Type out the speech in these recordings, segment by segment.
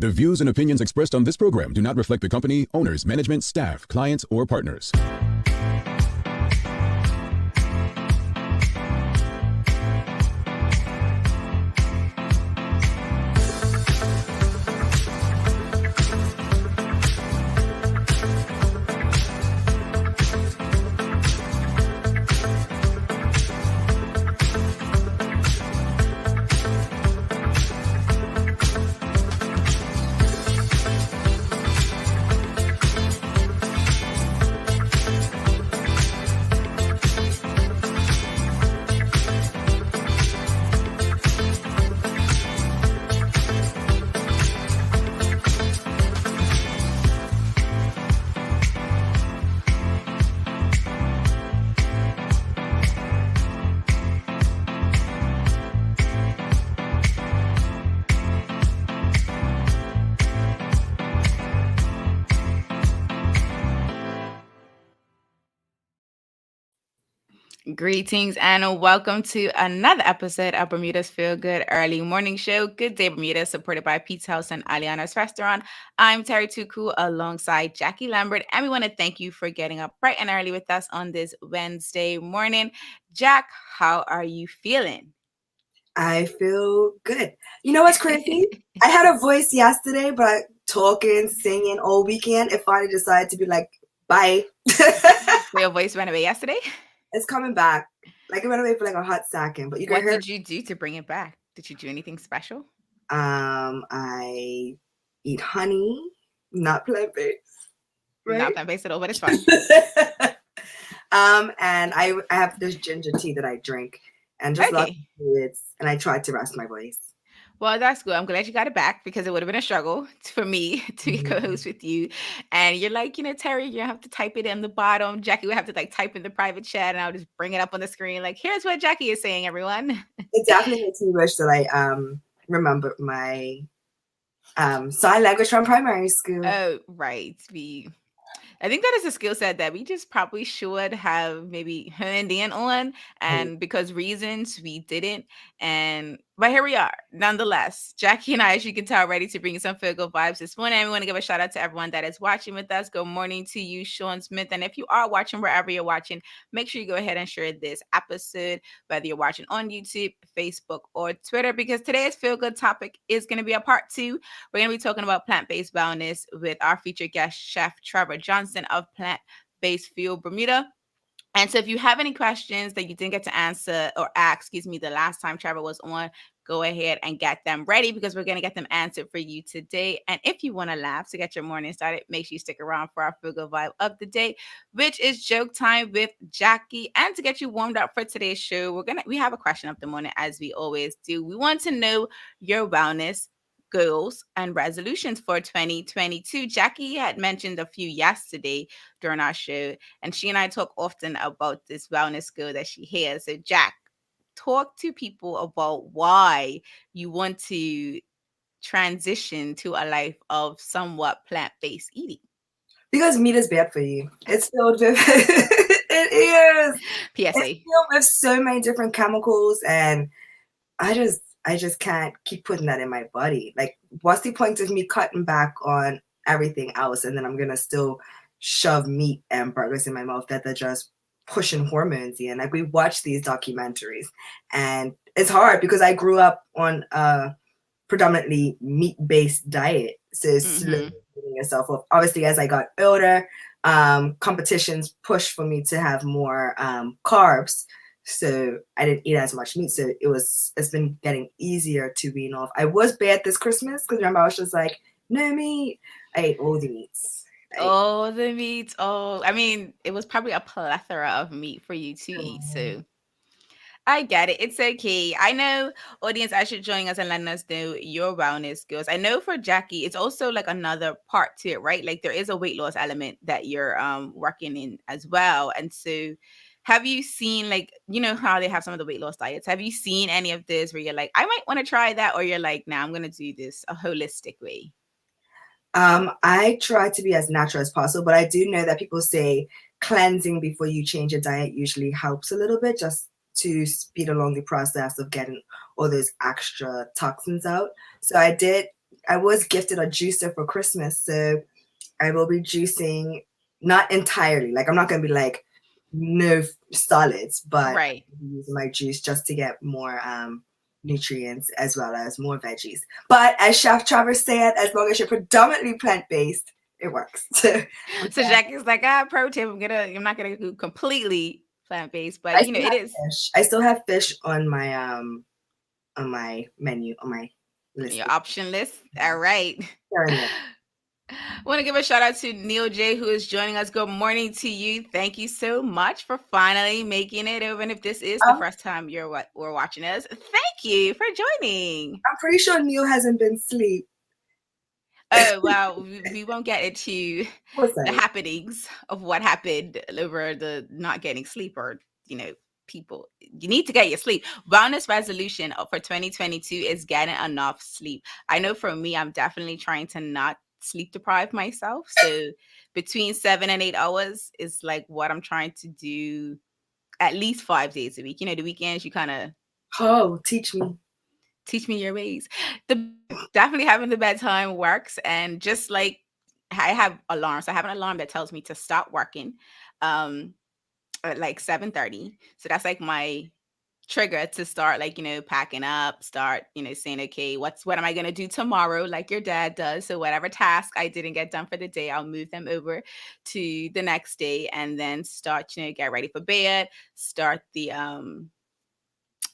The views and opinions expressed on this program do not reflect the company, owners, management, staff, clients, or partners. Greetings and welcome to another episode of Bermuda's Feel Good Early Morning Show. Good Day Bermuda, supported by Pete's House and Aliana's Restaurant. I'm Terri Tuku alongside Jackie Lambert, and we want to thank you for getting up bright and early with us on this Wednesday morning. Jack, how are you feeling? I feel good. You know what's crazy? I had a voice yesterday, but talking, singing all weekend, it finally decided to be like, bye. Your voice went away yesterday? It's coming back. Like it went away for like a hot second, but you can What hear. did you do to bring it back? Did you do anything special? I eat honey, not plant-based. Right? Not plant-based at all, but it's fine. And I have this ginger tea that I drink, and just lots of fluids, and I tried to rest my voice. Well, that's good. I'm glad you got it back because it would have been a struggle for me to be co-host with you. And you're like, Terri, you have to type it in the bottom. Jackie would have to like type in the private chat, and I'll just bring it up on the screen. Like, here's what Jackie is saying, everyone. It definitely makes me wish that I remember my sign language from primary school. Oh, right. I think that is a skill set that we just probably should have maybe honed in on, and because reasons we didn't. But here we are, nonetheless. Jackie and I, as you can tell, ready to bring you some feel good vibes this morning. And we want to give a shout out to everyone that is watching with us. Good morning to you, Sean Smith. And if you are watching wherever you're watching, make sure you go ahead and share this episode, whether you're watching on YouTube, Facebook, or Twitter, because today's feel good topic is going to be a part 2. We're going to be talking about plant-based wellness with our featured guest, Chef Trevor Johnstone of Plant-Based Fuel Bermuda. And so if you have any questions that you didn't get to answer or ask, the last time Trevor was on, go ahead and get them ready because we're going to get them answered for you today. And if you want to laugh to get your morning started, make sure you stick around for our feel good vibe of the day, which is joke time with Jackie. And to get you warmed up for today's show, we have a question of the morning, as we always do. We want to know your wellness goals and resolutions for 2022. Jackie had mentioned a few yesterday during our show, and she and I talk often about this wellness goal that she has. So Jack, talk to people about why you want to transition to a life of somewhat plant-based eating. Because meat is bad for you. It's filled with it is. PSA. It's filled with so many different chemicals, and I just can't keep putting that in my body. Like, what's the point of me cutting back on everything else, and then I'm gonna still shove meat and burgers in my mouth that they're just pushing hormones in? Like, we watch these documentaries, and it's hard because I grew up on a predominantly meat-based diet, so slowly getting yourself up. Obviously, as I got older, competitions pushed for me to have more carbs. So I didn't eat as much meat. So it's been getting easier to wean off. I was bad this Christmas because remember I was just like, no meat. I ate all the meats. All the meats. Oh, I mean, it was probably a plethora of meat for you to eat. So I get it. It's okay. I know, audience, I should join us and letting us know your wellness goals. I know for Jackie, it's also like another part to it, right? Like there is a weight loss element that you're working in as well. And so have you seen, like, how they have some of the weight loss diets? Have you seen any of this where you're like, I might want to try that? Or you're like, nah, I'm going to do this a holistic way? I try to be as natural as possible, but I do know that people say cleansing before you change your diet usually helps a little bit, just to speed along the process of getting all those extra toxins out. So I did I was gifted a juicer for Christmas, so I will be juicing, not entirely. Like I'm not gonna be like no solids, but Right. I'll be using my juice just to get more nutrients as well as more veggies. But as Chef Trevor said, as long as you're predominantly plant-based, it works. So Jackie's like, protein. I'm not gonna go completely plant-based, but I you know, still it have is fish. I still have fish on my menu, on my list. your option list. All right. Fair enough. I want to give a shout out to Neil J, who is joining us. Good morning to you. Thank you so much for finally making it over. And if this is the first time we're watching us, thank you for joining. I'm pretty sure Neil hasn't been asleep. Oh, well, we won't get into the happenings of what happened over the not getting sleep, or, you know, people. You need to get your sleep. Wellness resolution for 2022 is getting enough sleep. I know for me, I'm definitely trying to not sleep deprive myself. So between 7 and 8 hours is like what I'm trying to do at least 5 days a week. You know, the weekends you kind of teach me your ways. Definitely having the bedtime works. And just like I have alarms, I have an alarm that tells me to stop working at like 7:30. So that's like my trigger to start, like, you know, packing up, start, you know, saying, okay, what am I going to do tomorrow, like your dad does. So whatever task I didn't get done for the day, I'll move them over to the next day, and then start, you know, get ready for bed, start the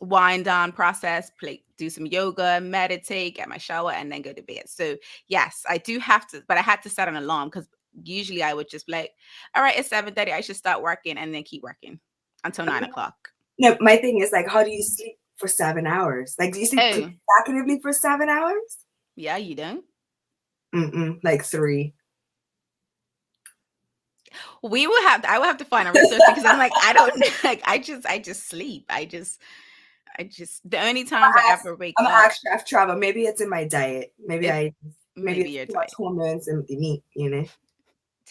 wind down process, do some yoga, meditate, get my shower, and then go to bed. So yes, I do have to, but I had to set an alarm, because usually I would just be like, all right, it's 7:30, I should start working, and then keep working until 9 o'clock. No, my thing is, like, how do you sleep for 7 hours? Like, do you sleep consecutively for 7 hours? Yeah, you don't? Like 3. I will have to find a research, because I'm like, I don't like, I just sleep. I just the only times I ever wake up. I'm actually Chef Trevor. Maybe it's in my diet. Maybe it's too much hormones in the meat, you know.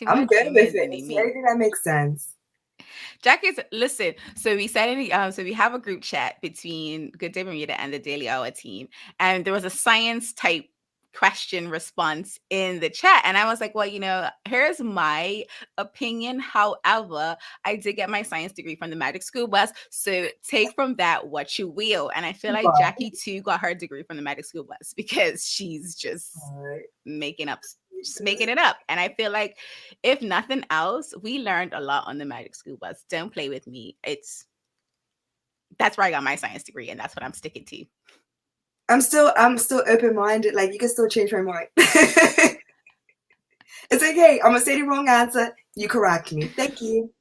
I'm good with it. It's anything that makes sense. Jackie's, listen, so we said so we have a group chat between Good Day Bermuda and the Daily Hour team, and there was a science type question response in the chat, and I was like, well, you know, here's my opinion. However, I did get my science degree from the Magic School Bus, so take from that what you will. And I feel like Jackie too got her degree from the Magic School Bus, because she's just making it up. And I feel like, if nothing else, we learned a lot on the Magic School Bus. Don't play with me. That's where I got my science degree, and that's what I'm sticking to. I'm still open-minded. Like, you can still change my mind. It's okay. I'm gonna say the wrong answer. You correct me. Thank you.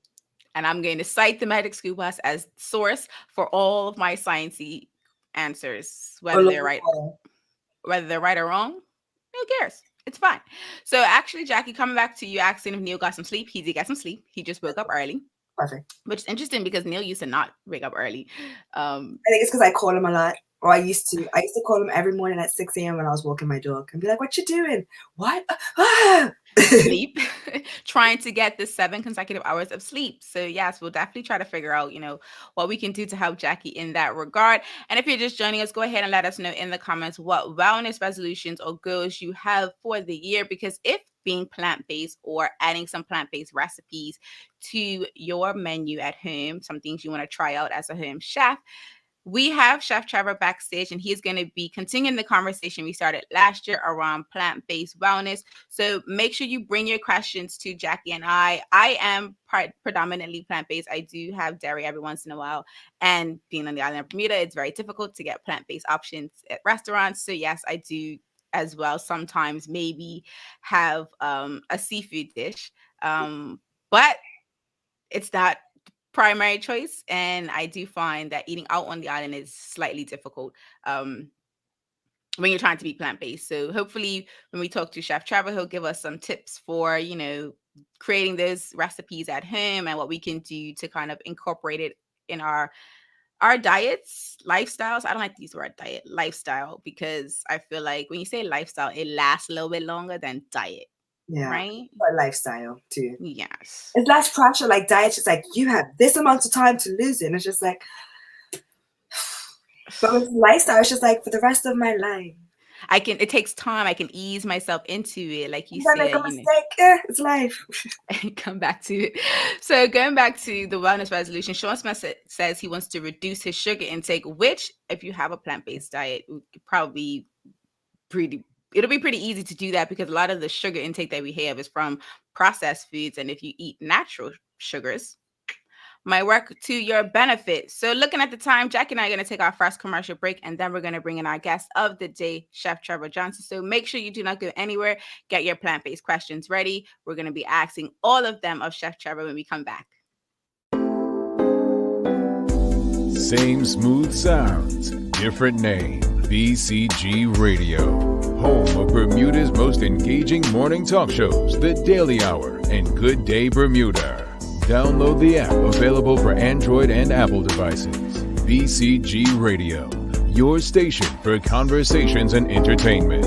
And I'm going to cite the Magic School Bus as source for all of my sciencey answers, whether they're right or wrong. Who cares? It's fine. So actually, Jackie, coming back to you asking if Neil got some sleep, he did get some sleep. He just woke up early. Perfect. Which is interesting, because Neil used to not wake up early. I think it's because I call him a lot. Or I used to call him every morning at 6 a.m. when I was walking my dog, and be like, what you doing? What? Sleep. Trying to get the 7 consecutive hours of sleep. So yes, we'll definitely try to figure out, you know, what we can do to help Jackie in that regard. And if you're just joining us, go ahead and let us know in the comments what wellness resolutions or goals you have for the year, because if being plant-based or adding some plant-based recipes to your menu at home, some things you want to try out as a home chef, we have Chef Trevor backstage, and he's going to be continuing the conversation we started last year around plant-based wellness. So make sure you bring your questions to Jackie and I. I am predominantly plant-based. I do have dairy every once in a while. And being on the island of Bermuda, it's very difficult to get plant-based options at restaurants. So yes, I do as well sometimes maybe have a seafood dish. But it's not primary choice, and I do find that eating out on the island is slightly difficult when you're trying to be plant-based. So hopefully when we talk to Chef Trevor, he'll give us some tips for, you know, creating those recipes at home, and what we can do to kind of incorporate it in our diets, lifestyles. I don't like to use the word diet, lifestyle, because I feel like when you say lifestyle, it lasts a little bit longer than diet. Yeah, right? But lifestyle too. Yes. It's less pressure. Like diet's just like, you have this amount of time to lose it. And it's just like, but with lifestyle, it's just like, for the rest of my life. it takes time. I can ease myself into it. Like you You gotta make a said, mistake. Yeah, it's life. come back to it. So going back to the wellness resolution, Sean Smith says he wants to reduce his sugar intake, which if you have a plant-based diet, probably it'll be pretty easy to do that because a lot of the sugar intake that we have is from processed foods. And if you eat natural sugars, might work to your benefit. So looking at the time, Jackie and I are going to take our first commercial break, and then we're going to bring in our guest of the day, Chef Trevor Johnson. So make sure you do not go anywhere. Get your plant-based questions ready. We're going to be asking all of them of Chef Trevor when we come back. Same smooth sounds, different name. BCG Radio. Home of Bermuda's most engaging morning talk shows, The Daily Hour and Good Day Bermuda. Download the app available for Android and Apple devices. BCG Radio, your station for conversations and entertainment.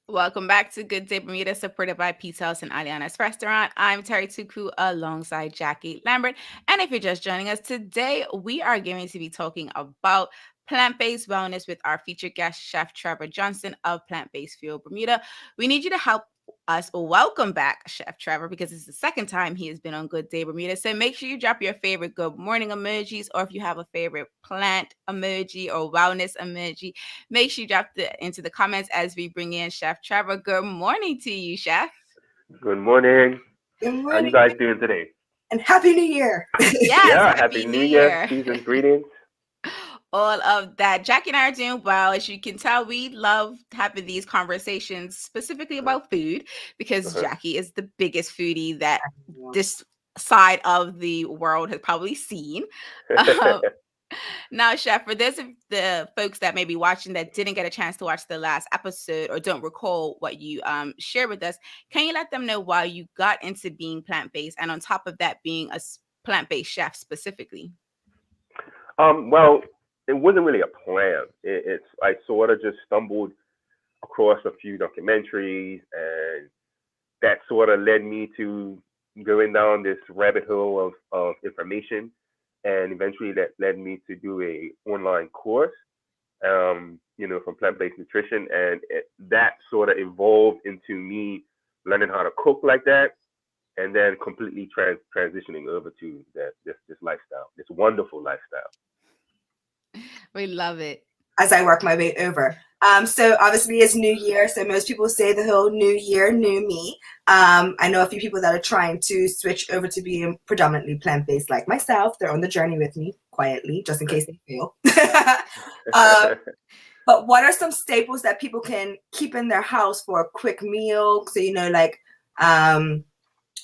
Welcome back to Good Day Bermuda, supported by Pizza House and Aliana's Restaurant. I'm Terri Tuku alongside Jackie Lambert. And if you're just joining us today, we are going to be talking about plant-based wellness with our featured guest, Chef Trevor Johnson of Plant-Based Fuel Bermuda. We need you to help us welcome back Chef Trevor because it's the second time he has been on Good Day Bermuda. So make sure you drop your favorite good morning emojis, or if you have a favorite plant emoji or wellness emoji, make sure you drop it into the comments as we bring in Chef Trevor. Good morning to you, Chef. Good morning. Good morning. How you guys doing today? And Happy New Year. Yes, yeah, Happy New Year. Season greetings. All of that. Jackie and I are doing well. As you can tell, we love having these conversations specifically about food because Jackie is the biggest foodie that this side of the world has probably seen. Now, Chef, for those of the folks that may be watching that didn't get a chance to watch the last episode or don't recall what you shared with us, can you let them know why you got into being plant-based, and on top of that, being a plant-based chef specifically? Well, it wasn't really a plan. I sort of just stumbled across a few documentaries, and that sort of led me to going down this rabbit hole of information, and eventually that led me to do a online course, from plant-based nutrition, and that sort of evolved into me learning how to cook like that, and then completely transitioning over to this lifestyle, this wonderful lifestyle. We love it. As I work my way over. So obviously it's New Year. So most people say the whole New Year, new me. I know a few people that are trying to switch over to being predominantly plant-based like myself. They're on the journey with me quietly, just in case they fail. But what are some staples that people can keep in their house for a quick meal? So,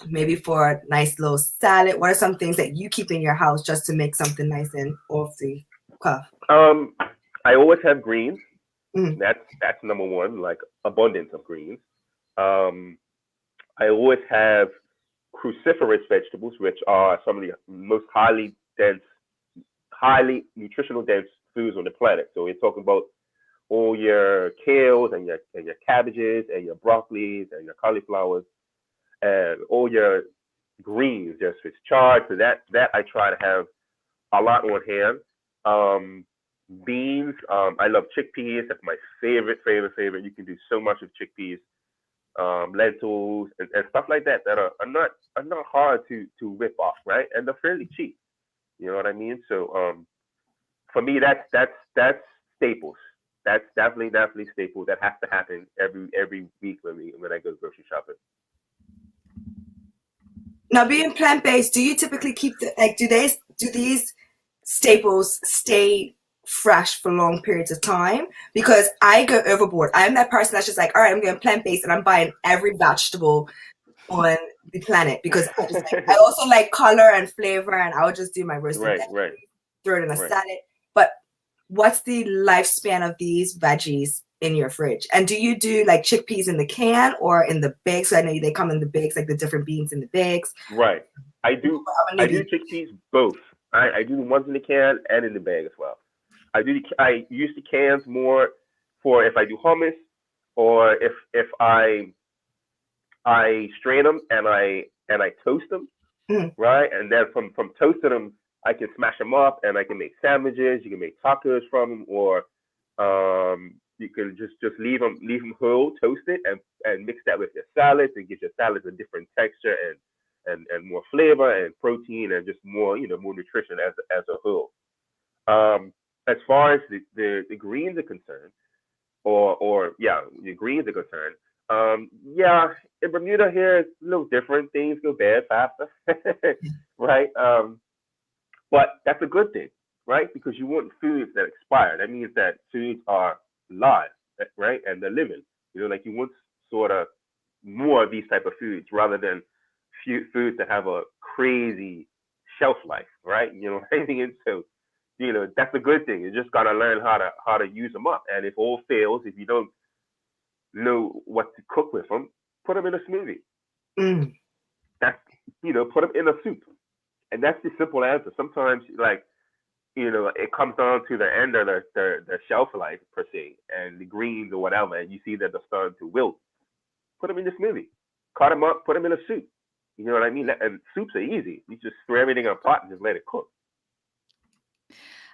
maybe for a nice little salad. What are some things that you keep in your house just to make something nice and off the cuff? I always have greens. Mm. That's number one, like abundance of greens. I always have cruciferous vegetables, which are some of the most highly nutritional dense foods on the planet. So we're talking about all your kales and your cabbages and your broccolis and your cauliflowers and all your greens, just with chard. So that I try to have a lot on hand. Beans, I love chickpeas. That's my favorite. You can do so much with chickpeas, lentils, and stuff like that are not hard to whip off, right? And they're fairly cheap. You know what I mean? So for me, that's staples. That's definitely staple. That has to happen every week when I go grocery shopping. Now, being plant-based, do you typically keep do these staples stay fresh for long periods of time? Because I go overboard. I'm that person that's just like, all right, I'm going plant-based and I'm buying every vegetable on the planet because I also like color and flavor, and I would just do my roasted veggies, throw it in a salad. But what's the lifespan of these veggies in your fridge? And do you do like chickpeas in the can or in the bags? So I know they come in the bags, like the different beans in the bags. Right. I do chickpeas both. I do the ones in the can and in the bag as well. I use the cans more for if I do hummus, or if I strain them and I toast them. right? And then from toasting them, I can smash them up and I can make sandwiches. You can make tacos from them, or you can just leave them whole, toast it, and mix that with your salads and get your salads a different texture and more flavor and protein and just more more nutrition as a whole. As far as the greens are concerned, or yeah, the greens are concerned. Yeah, in Bermuda here it's a little different. Things go bad faster, right? But that's a good thing, right? Because you want foods that expire. That means that foods are live, right? And they're living. Like you want sort of more of these type of foods rather than foods that have a crazy shelf life, right? What I mean? So, that's a good thing. You just gotta learn how to use them up. And if all fails, if you don't know what to cook with them, put them in a smoothie. Mm. That's put them in a soup, and that's the simple answer. Sometimes, like it comes down to the end of the shelf life per se, and the greens or whatever, and you see that they're starting to wilt. Put them in the smoothie, cut them up, put them in a soup. You know what I mean? And soups are easy. You just throw everything in a pot and just let it cook.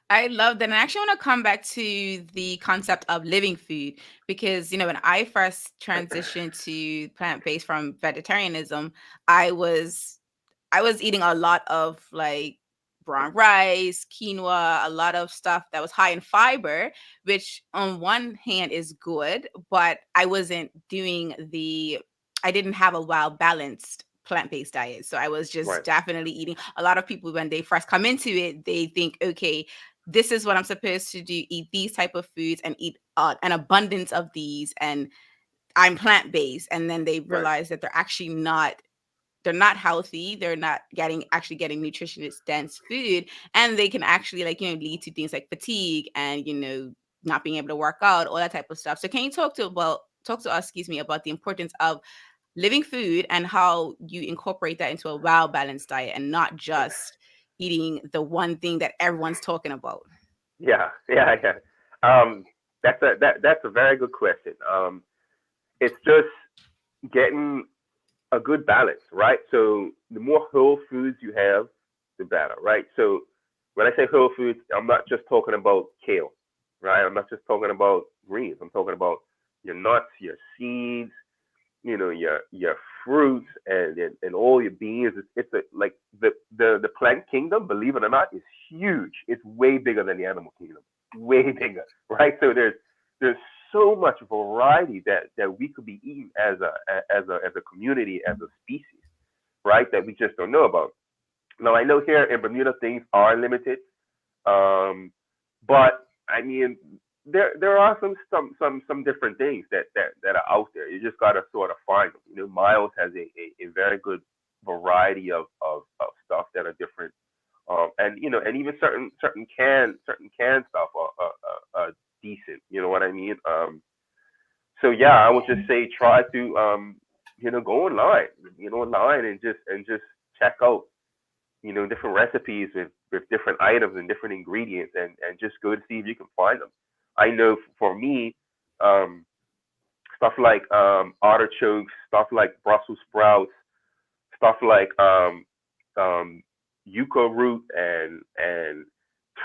I love that. And I actually want to come back to the concept of living food because, when I first transitioned to plant-based from vegetarianism, I was eating a lot of like brown rice, quinoa, a lot of stuff that was high in fiber, which on one hand is good, but I didn't have a well balanced plant-based diet. So I was just Right. definitely eating. A lot of people, when they first come into it, they think, okay, this is what I'm supposed to do, eat these type of foods and eat an abundance of these, and I'm plant-based. And then they Right. realize that they're not healthy, they're not getting nutritionist dense food, and they can actually lead to things like fatigue and not being able to work out, all that type of stuff. So can you talk to us, about the importance of living food and how you incorporate that into a well balanced diet and not just eating the one thing that everyone's talking about? Yeah. Yeah. Yeah. Um, that's a very good question. It's just getting a good balance, right? So the more whole foods you have, the better, right? So when I say whole foods, I'm not just talking about kale, right? I'm not just talking about greens. I'm talking about your nuts, your seeds, your fruits, and all your beans. Like the plant kingdom, believe it or not, is huge. It's way bigger than the animal kingdom, way bigger, right? So there's so much variety that we could be eating as a community, as a species, right? That we just don't know about. Now I know here in Bermuda things are limited, but I mean there are some different things that are out there. You just gotta sort of find them. Miles has a very good variety of stuff that are different, and even certain canned stuff are decent. You know what I mean? So yeah, I would just say try to go online and just check out different recipes with different items and different ingredients, and just go to see if you can find them. I know for me, um, stuff like artichokes, stuff like Brussels sprouts, stuff like um, yucca root and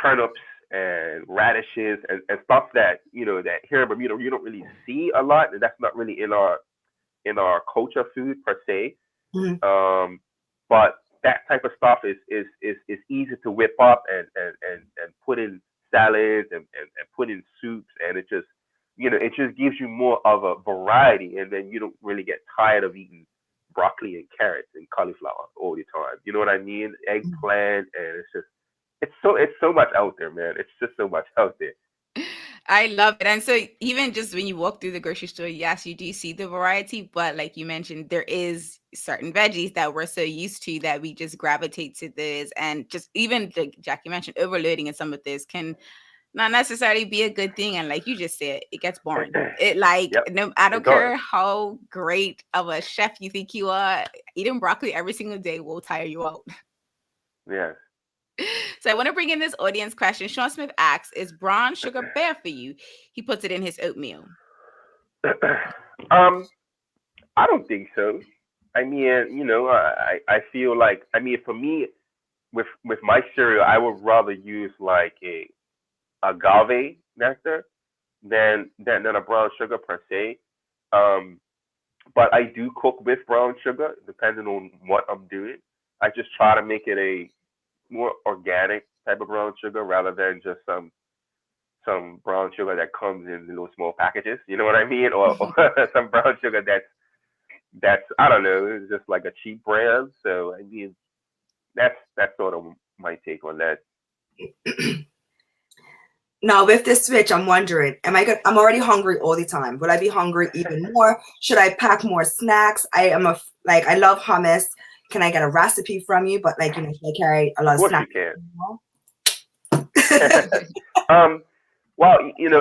turnips and radishes and stuff that here in Bermuda you don't really see a lot, and that's not really in our culture food per se. Mhm. But that type of stuff is easy to whip up and put in salads and put in soups, and it just gives you more of a variety, and then you don't really get tired of eating broccoli and carrots and cauliflower all the time. You know what I mean? Eggplant, and it's so much out there, man. It's just so much out there. I love it. And so even just when you walk through the grocery store, yes, you do see the variety, but like you mentioned, there is certain veggies that we're so used to that we just gravitate to this. And just even like Jackie mentioned, overloading in some of this can not necessarily be a good thing. And like you just said, it gets boring. Yep, No, I it don't does. care how great of a chef you think you are, eating broccoli every single day will tire you out. Yeah. So I want to bring in this audience question. Sean Smith asks, is brown sugar bad for you? He puts it in his oatmeal. um, I don't think so. I mean, I feel like, I mean, for me, with my cereal, I would rather use like a agave nectar than a brown sugar per se. Um, but I do cook with brown sugar, depending on what I'm doing. I just try to make it a more organic type of brown sugar rather than just some brown sugar that comes in little small packages. You know what I mean? Or some brown sugar that's I don't know, it's just like a cheap brand. So I mean, that's sort of my take on that. Now with this switch, I'm wondering, I'm already hungry all the time. Will I be hungry even more? Should I pack more snacks? I love hummus. Can I get a recipe from you? But should I carry a lot Of of course you snacks? can. Well,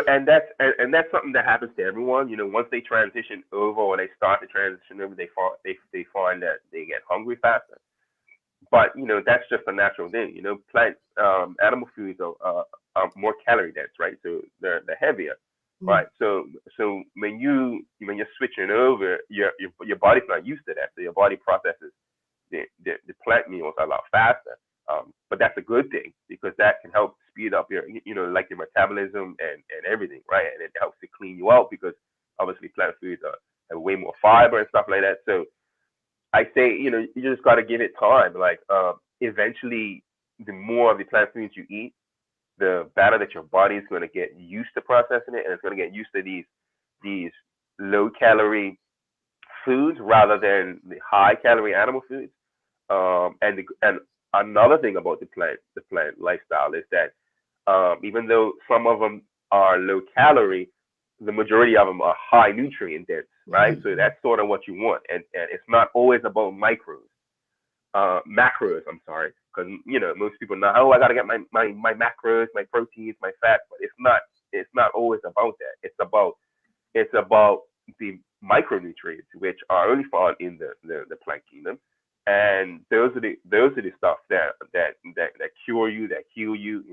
and that's something that happens to everyone. Once they transition over or they start to transition over, they find that they get hungry faster. But that's just a natural thing. Plant animal foods are more calorie dense, right? So they're heavier, right? So when you're switching over, your body's not used to that, so your body processes the plant meals a lot faster. But that's a good thing because that can help speed up your like your metabolism and everything, right? And it helps to clean you out because obviously plant foods have way more fiber and stuff like that. So I say, you just got to give it time. Like, eventually, the more of the plant foods you eat, the better that your body is going to get used to processing it, and it's going to get used to these low calorie foods rather than the high calorie animal foods. And another thing about the plant lifestyle is that even though some of them are low calorie, the majority of them are high nutrient dense, right? So that's sort of what you want, and it's not always about macros. I'm sorry, because most people know, oh, I gotta get my macros, my proteins, my fats, but it's not always about that. It's about the micronutrients, which are only found in the plant kingdom, and those are the stuff that cure you, that heal you.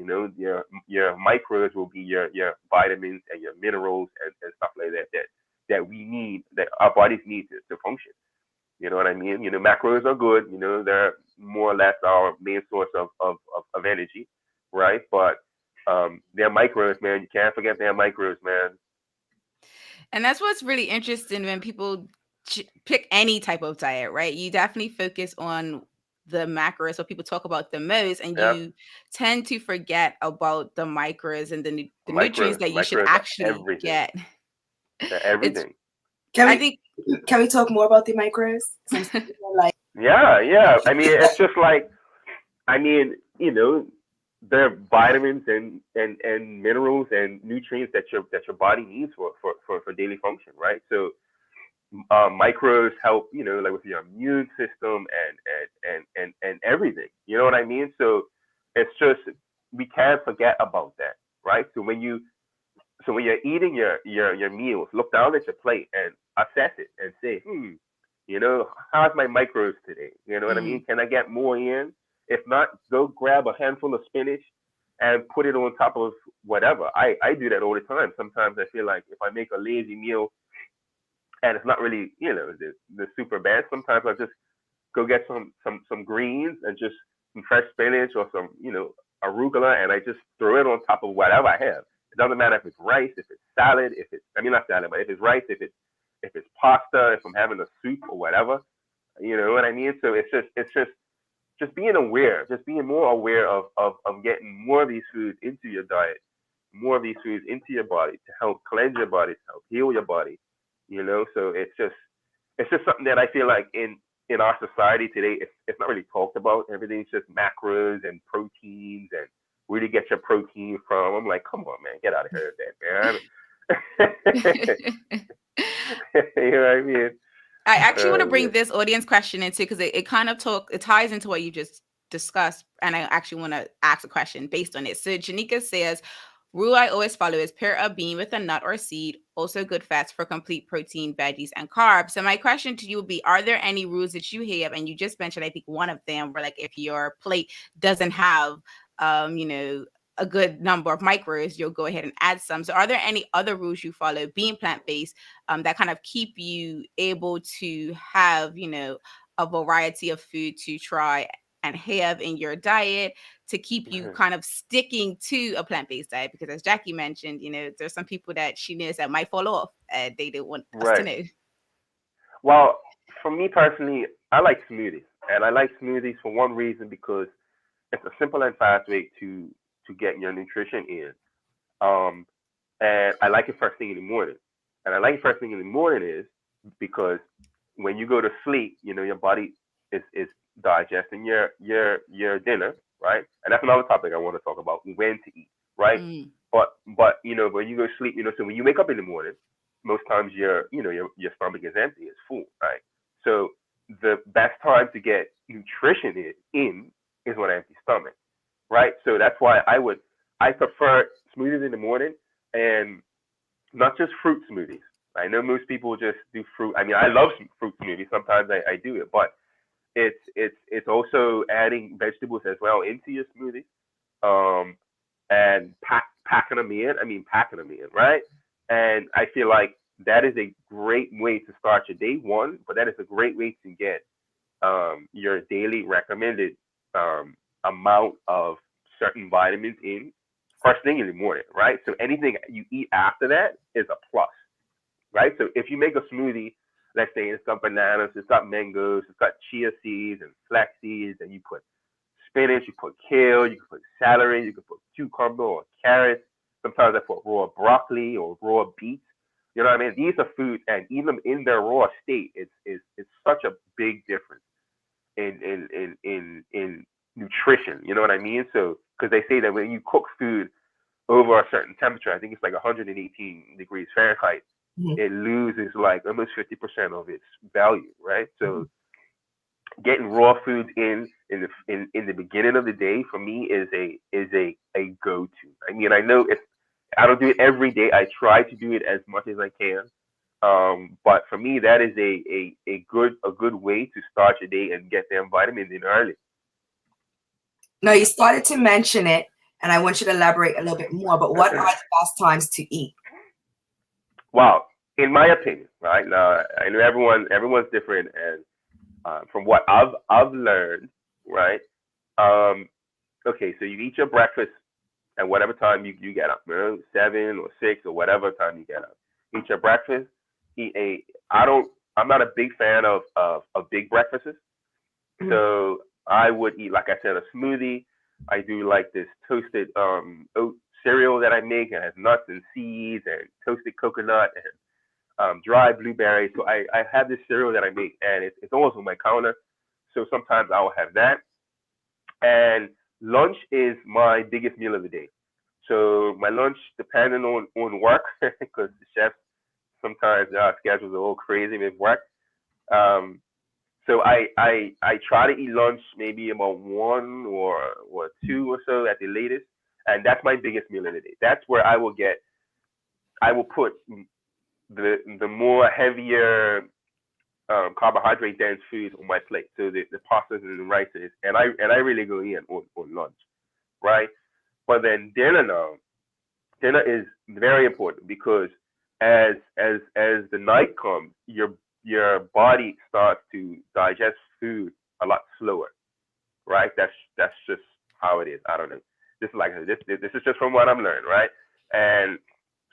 Your micros will be your vitamins and your minerals and stuff like that we need, that our bodies need to function. You know what I mean? Macros are good. They're more or less our main source of energy, right? But their micros, man, you can't forget their micros, man. And that's what's really interesting when people pick any type of diet, right? You definitely focus on the macros, what people talk about the most, and Yep. you tend to forget about the micros and the nutrients Micros. that you should Micros are actually everything. get. They're It's, everything. Can I we think, can we talk more about the micros? Yeah, yeah. I mean, it's just like, I mean, there are vitamins and minerals and nutrients that your body needs for daily function, right? So micros help, like with your immune system and everything. You know what I mean? So it's just, we can't forget about that, right? So when you're eating your meals, look down at your plate and assess it and say, how's my micros today? You know what I mean? Can I get more in? If not, go grab a handful of spinach and put it on top of whatever. I do that all the time. Sometimes I feel like if I make a lazy meal and it's not really, the super bad, sometimes I just go get some greens and just some fresh spinach or some, arugula, and I just throw it on top of whatever I have. It doesn't matter if it's rice, if it's salad, if it's, I mean, not salad, but if it's rice, if it's pasta, if I'm having a soup or whatever, you know what I mean? So it's just being aware, just being more aware of getting more of these foods into your diet, more of these foods into your body to help cleanse your body, to help heal your body. So it's just something that I feel like in our society today, it's not really talked about. Everything's just macros and proteins and where do you get your protein from? I'm like, come on, man, get out of here with that, man. You know what I mean? I actually want to bring Yeah. this audience question into, because it kind of it ties into what you just discussed, and I actually want to ask a question based on it. So Janika says, rule I always follow is pair a bean with a nut or seed, also good fats for complete protein, veggies, and carbs. So my question to you would be, are there any rules that you have? And you just mentioned, I think, one of them where, like, if your plate doesn't have, a good number of micros, you'll go ahead and add some. So are there any other rules you follow being plant-based that kind of keep you able to have, a variety of food to try and have in your diet to keep you kind of sticking to a plant-based diet? Because as Jackie mentioned, there's some people that she knows that might fall off. They didn't want us to Right. know. Well, for me personally, I like smoothies, and I like smoothies for one reason, because it's a simple and fast way to get your nutrition in. Um, and I like it first thing in the morning. And I like it first thing in the morning is because when you go to sleep, your body is digesting your dinner, right? And that's another topic I want to talk about: when to eat, right? Mm. But when you go to sleep, so when you wake up in the morning, most times your stomach is empty, it's full, right? So the best time to get nutrition in is on an empty stomach, right? So that's why I prefer smoothies in the morning, and not just fruit smoothies. I know most people just do fruit. I mean, I love fruit smoothies. Sometimes I do it, but it's also adding vegetables as well into your smoothie, um, and packing them in. I mean, packing them in, right? And I feel like that is a great way to start your day one, but that is a great way to get your daily recommended amount of certain vitamins in first thing in the morning, right? So anything you eat after that is a plus, right? So if you make a smoothie, let's say it's got bananas, it's got mangoes, it's got chia seeds and flax seeds, and you put spinach, you put kale, you can put celery, you can put cucumber or carrots. Sometimes I put raw broccoli or raw beets. You know what I mean? These are foods, and even in their raw state, it's such a big difference in nutrition. You know what I mean? So because they say that when you cook food over a certain temperature, I think it's like 118 degrees Fahrenheit, it loses like almost 50% of its value, right? So getting raw foods in the beginning of the day for me is a go-to. I mean, I know I don't do it every day. I try to do it as much as I can. But for me, that is a good way to start your day and get them vitamins in early. Now, you started to mention it, and I want you to elaborate a little bit more. But what are the best times to eat? Well, in my opinion, right now, I know everyone's different, and from what I've learned, right? Okay, so you eat your breakfast at whatever time you get up, 7 or 6 or whatever time you get up. Eat your breakfast. I'm not a big fan of big breakfasts. So I would eat, like I said, a smoothie. I do like this toasted oat cereal that I make, and has nuts and seeds and toasted coconut and dry blueberries. So I have this cereal that I make, and it's always on my counter. So sometimes I will have that. And lunch is my biggest meal of the day. So my lunch, depending on work, because the chefs sometimes schedules are all crazy with work. So I try to eat lunch maybe about 1 or 2 or so at the latest, and that's my biggest meal of the day. That's where I will put the more heavier carbohydrate dense foods on my plate. So the pastas and the rices, and I really go in on lunch, right? But then dinner is very important, because as the night comes, your body starts to digest food a lot slower, right? That's just how it is. I don't know. This is just from what I'm learning, right? And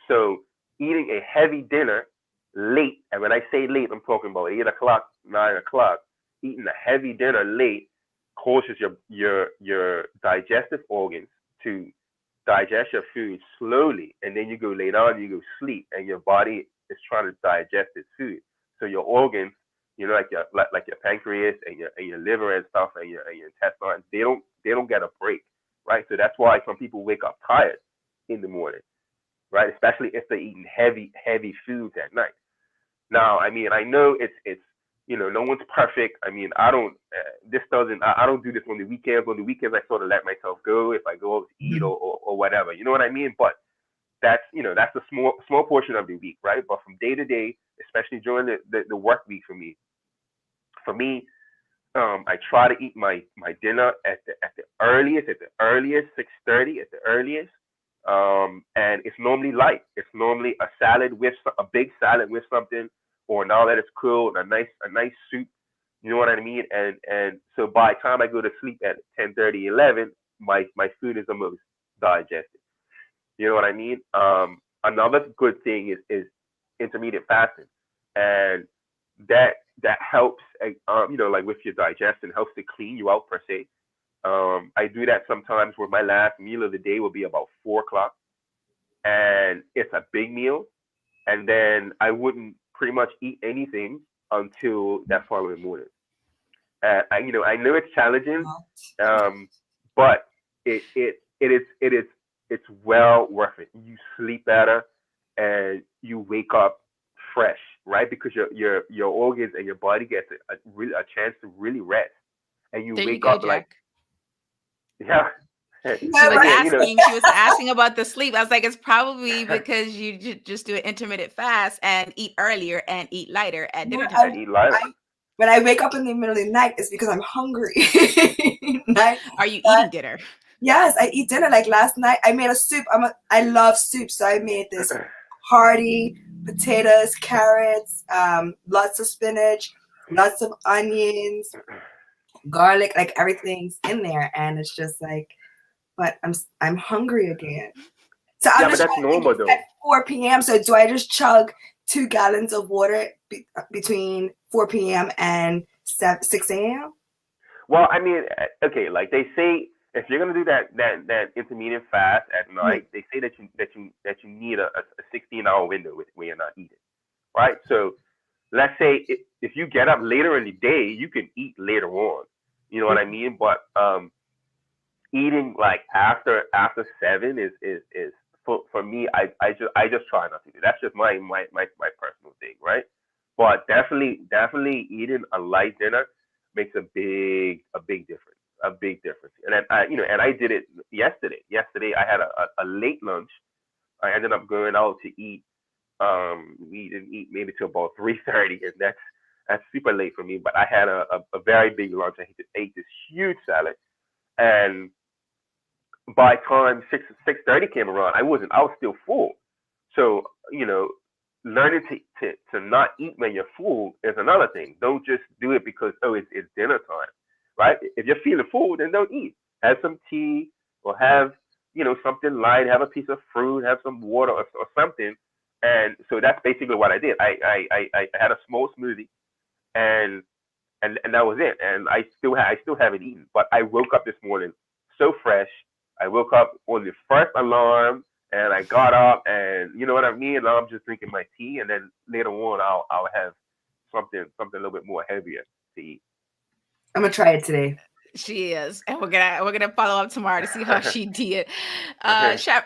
so eating a heavy dinner late, and when I say late, I'm talking about 8 o'clock, 9 o'clock. Eating a heavy dinner late causes your digestive organs to digest your food slowly, and then you go lay down, you go sleep, and your body is trying to digest this food. So your organs, like your pancreas and your liver and stuff, and your intestines, they don't get a break, right? So that's why some people wake up tired in the morning, right? Especially if they're eating heavy foods at night. Now, I mean, I know it's no one's perfect. I mean, I don't I don't do this on the weekends. On the weekends, I sort of let myself go if I go out to eat or whatever. You know what I mean? But that's a small portion of the week, right? But from day to day, especially during the work week for me, I try to eat my dinner at the earliest 6:30 at the earliest. And it's normally light. It's normally a salad with a big salad with something, or now that it's cooled, a nice soup. You know what I mean? And so by the time I go to sleep at 10:30, 11, my food is almost digested. You know what I mean? Another good thing is intermittent fasting, and that helps. Like with your digestion, helps to clean you out per se. I do that sometimes where my last meal of the day will be about 4 o'clock, and it's a big meal, and then I wouldn't pretty much eat anything until that following morning. I know it's challenging, um, but it's well worth it. You sleep better, and you wake up fresh, right? Because your organs and your body gets a chance to really rest, and you There you wake go, up like, Jack. yeah. She was Right. asking. She was asking about the sleep. I was like, it's probably because you just do an intermittent fast and eat earlier and eat lighter at dinner I, time. Eat lighter. when I wake up in the middle of the night, it's because I'm hungry. Night. Are you eating dinner? Yes, I eat dinner. Like last night, I made a soup. I love soup, so I made this hearty potatoes, carrots, lots of spinach, lots of onions, garlic, like everything's in there, and it's just like, but I'm hungry again. So I'm Yeah, but just that's trying to think normal it's at though. 4 p.m. So do I just chug 2 gallons of water between 4 p.m. and 6 a.m.? Well, I mean, okay, like they say, if you're gonna do that intermittent fast at Mm. night, they say that you need a 16-hour window where you're not eating, right? So let's say if you get up later in the day, you can eat later on. You know what I mean? But eating like after 7 is for me. I just try not to do. That's just my personal thing, right? But definitely eating a light dinner makes a big difference, a big difference. And then I did it yesterday. Yesterday I had a late lunch. I ended up going out to eat. We didn't eat maybe till about 3:30, and that's super late for me. But I had a very big lunch. I ate this huge salad, and by the time 6:30 came around, I was still full. So learning to not eat when you're full is another thing. Don't just do it because it's dinner time, right? If you're feeling full, then don't eat. Have some tea or have something light. Have a piece of fruit. Have some water or something. And so that's basically what I did. I had a small smoothie, and and that was it. And I still haven't eaten, but I woke up this morning so fresh. I woke up on the first alarm, and I got up, and you know what I mean. Now I'm just drinking my tea, and then later on I'll have something a little bit more heavier to eat. I'm gonna try it today. She is, and we're gonna follow up tomorrow to see how she did.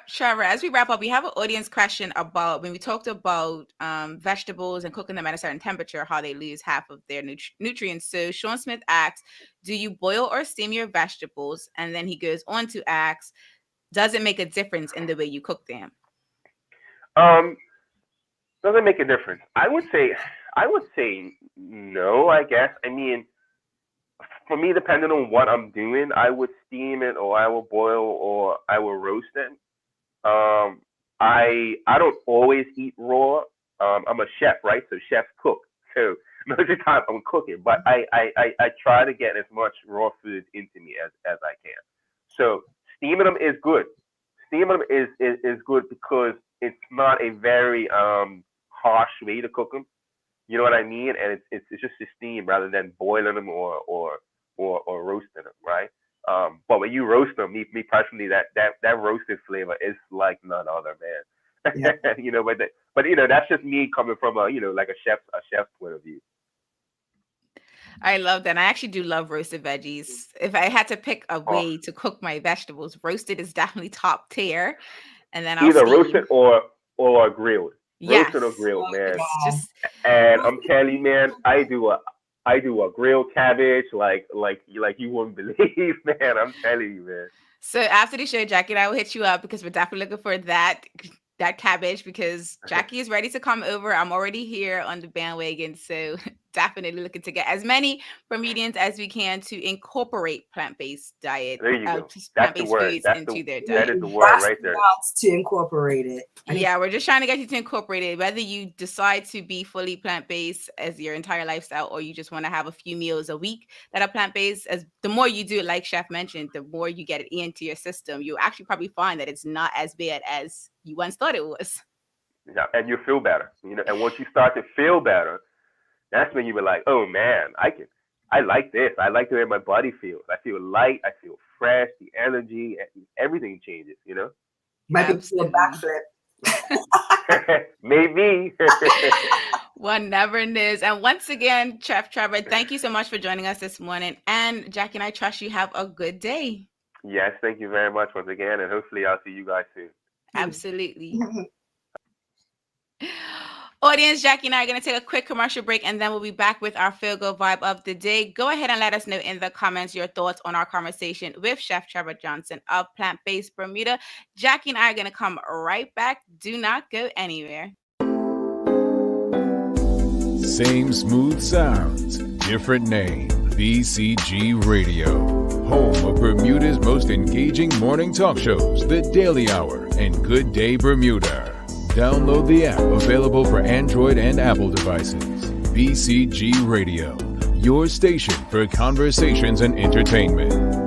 Trevor, as we wrap up, we have an audience question about when we talked about vegetables and cooking them at a certain temperature, how they lose half of their nutrients. So Sean Smith asks, "Do you boil or steam your vegetables?" And then he goes on to ask, "Does it make a difference in the way you cook them?" um, doesn't make a difference. I would say no. I guess. I mean, for me, depending on what I'm doing, I would steam it, or I will boil, or I will roast it. Um, I don't always eat raw. I'm a chef, right? So chefs cook. So most of the time I'm cooking, but I try to get as much raw food into me as I can. So steaming them is good. Steaming them is good because it's not a very harsh way to cook them. You know what I mean? And it's just a steam rather than boiling them or roasting them, right? But when you roast them, me personally, that roasted flavor is like none other, Yeah. man. But that's just me coming from like a chef's point of view. I love that. I actually do love roasted veggies. If I had to pick a Oh, way to cook my vegetables, roasted is definitely top tier, and then I'll either roasted steam. or grilled, roasted or Yes, grilled, Oh, man. it's wow. just And I'm telling you, man, I do a grilled cabbage like you wouldn't believe, man. I'm telling you, man. so. After the show, Jackie and I will hit you up because we're definitely looking for that cabbage because Jackie is ready to come over. I'm already here on the bandwagon, so definitely looking to get as many Bermudians as we can to incorporate plant-based diet, There you go. just That's the plant-based word. foods into their You diet. That is the need word vast right there. amounts to incorporate it. Yeah, we're just trying to get you to incorporate it. Whether you decide to be fully plant-based as your entire lifestyle, or you just want to have a few meals a week that are plant-based, as the more you do it, like Chef mentioned, the more you get it into your system, you actually probably find that it's not as bad as you once thought it was. Yeah, and you feel better. And once you start to feel better, that's when you were like, oh man, I like this. I like the way my body feels. I feel light. I feel fresh. The energy, everything changes. Might be a backflip. Maybe. One never knows. And once again, Chef Trevor, thank you so much for joining us this morning. And Jackie and I trust you have a good day. Yes, thank you very much once again, and hopefully I'll see you guys soon. Absolutely. Audience, Jackie and I are going to take a quick commercial break, and then we'll be back with our Feel Good Vibe of the day. Go ahead and let us know in the comments your thoughts on our conversation with Chef Trevor Johnstone of Plant-Based Bermuda. Jackie and I are going to come right back. Do not go anywhere. Same smooth sounds, different name. BCG Radio, home of Bermuda's most engaging morning talk shows, The Daily Hour and Good Day Bermuda. Download the app, available for Android and Apple devices. BCG Radio, your station for conversations and entertainment.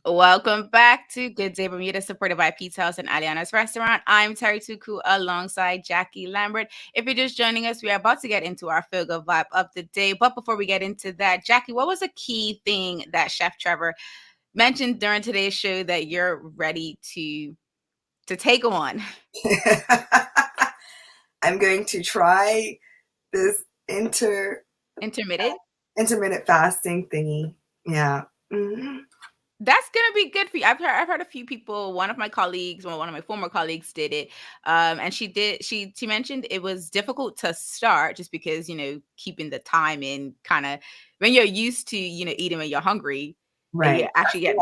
Welcome back to Good Day Bermuda, supported by Pizza House and Aliana's Restaurant. I'm Terri Tuku alongside Jackie Lambert. If you're just joining us, we are about to get into our Feel Good Vibe of the day. But before we get into that, Jackie, what was a key thing that Chef Trevor mentioned during today's show that you're ready to take on? I'm going to try this intermittent fasting thingy. Yeah. Mm-hmm. That's gonna be good for you. I've heard a few people. One of my former colleagues did it, and she mentioned it was difficult to start just because keeping the time in, kind of when you're used to eating when you're hungry, right? And you actually get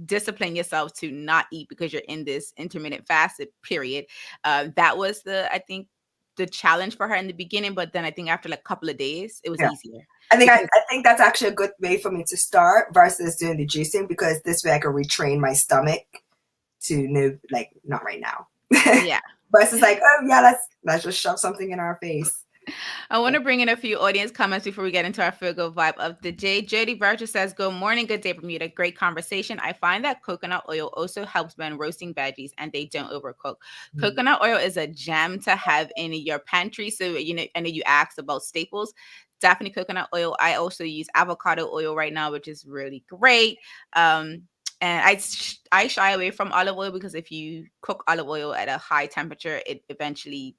discipline yourself to not eat because you're in this intermittent fast period. That was I think the challenge for her in the beginning, but then I think after like a couple of days, it was easier. I think that's actually a good way for me to start versus doing the juicing, because this way I can retrain my stomach to know, like, not right now. Yeah. But it's like, oh yeah, let's just shove something in our face. I want to bring in a few audience comments before we get into our Feel Good Vibe of the day. Jody Virgil says, good morning, good day, Bermuda. Great conversation. I find that coconut oil also helps when roasting veggies and they don't overcook. Mm-hmm. Coconut oil is a gem to have in your pantry. So, I know you asked about staples. Definitely coconut oil. I also use avocado oil right now, which is really great. And I shy away from olive oil because if you cook olive oil at a high temperature, it eventually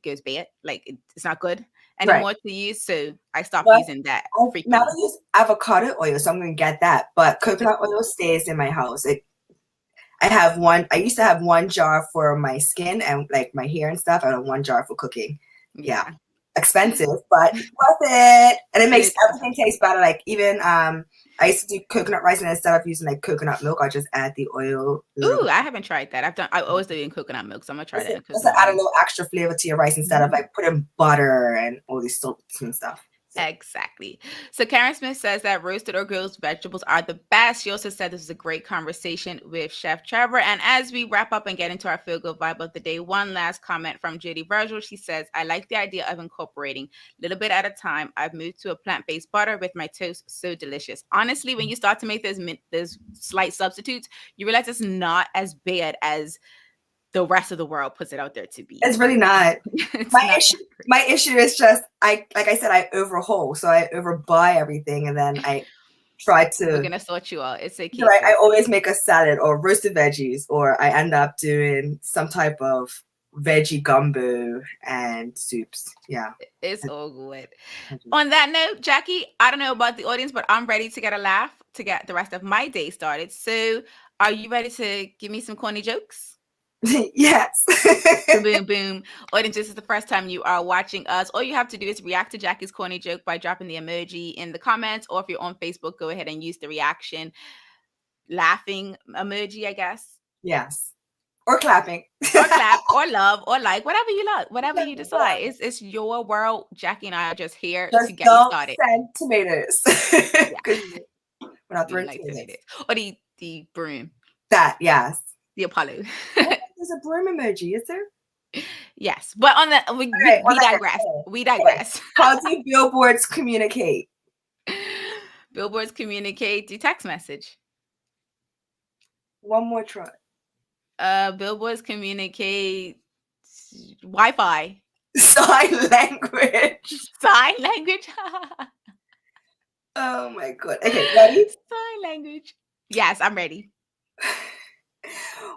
goes bad. Like it's not good anymore to use. So I stopped using that. Now I use avocado oil, so I'm going to get that. But coconut oil stays in my house. I used to have one jar for my skin and like my hair and stuff. I have one jar for cooking. Yeah. Expensive, but worth it. And it makes everything taste better. Like even I used to do coconut rice, and instead of using like coconut milk, I just add the oil. Ooh, I haven't tried that. I always do it in coconut milk, so I'm gonna try that. Just to add a little extra flavor to your rice instead of like putting butter and all these salts and stuff. Exactly. So Karen Smith says that roasted or grilled vegetables are the best. She also said this was a great conversation with Chef Trevor. And as we wrap up and get into our Feel Good Vibe of the day, one last comment from Judy Virgil. She says, I like the idea of incorporating a little bit at a time. I've moved to a plant-based butter with my toast. So delicious. Honestly, when you start to make those slight substitutes, you realize it's not as bad as the rest of the world puts it out there to be. It's really not. My issue is just I overhaul, so I overbuy everything, and then I try to. We're gonna sort you out. It's a key. Like I always make a salad or roasted veggies, or I end up doing some type of veggie gumbo and soups. Yeah, it's all good. On that note, Jackie, I don't know about the audience, but I'm ready to get a laugh to get the rest of my day started. So, are you ready to give me some corny jokes? Yes. Boom, boom. Audience, this is the first time you are watching us. All you have to do is react to Jackie's corny joke by dropping the emoji in the comments, or if you're on Facebook, go ahead and use the reaction laughing emoji, I guess. Yes. Or clapping. Or clap, or love, or like, whatever you like, whatever you Yeah. decide. It's your world. Jackie and I are just here Just to get you don't started. send tomatoes. Yeah. 'Cause we're not We don't throwing like tomatoes. tomatoes. Or the broom, That, yes. the Apollo. Oh, there's a broom emoji, is there? Yes, but on the Right, we on that digress. end. We digress. How do billboards communicate? Billboards communicate through text message. One more try. Billboards communicate Wi-Fi, Sign language. sign language, Oh my god. Okay, ready? sign language. Yes, I'm ready.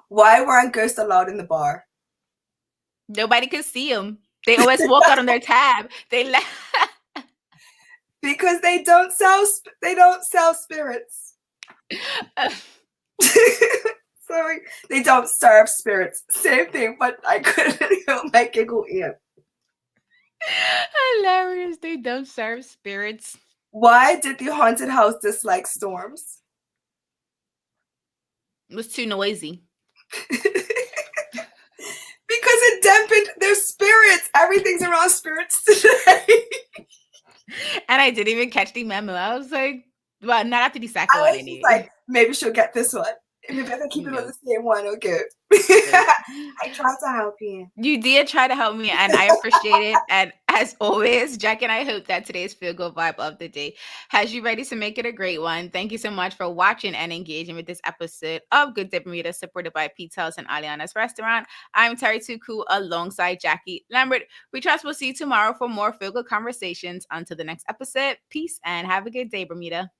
Why weren't ghosts allowed in the bar? Nobody could see them. They always walk out on their tab. They Because they don't sell spirits. Sorry, they don't serve spirits. Same thing, but I couldn't help my giggle in. Hilarious. They don't serve spirits. Why did the haunted house dislike storms? It was too noisy. Because it dampened their spirits. Everything's around spirits today. And I didn't even catch the memo. I was like, well, not after the second I one was anyway. just like, maybe she'll get this one. Maybe I can keep it on No. the same one. Okay. I tried to help you. You did try to help me, and I appreciate it. And as always, Jack and I hope that today's Feel Good Vibe of the day has you ready to make it a great one. Thank you so much for watching and engaging with this episode of Good Day Bermuda, supported by Pete's House and Aliana's Restaurant. I'm Terri Tuku alongside Jackie Lambert. We trust we'll see you tomorrow for more Feel Good conversations. Until the next episode, peace and have a good day, Bermuda.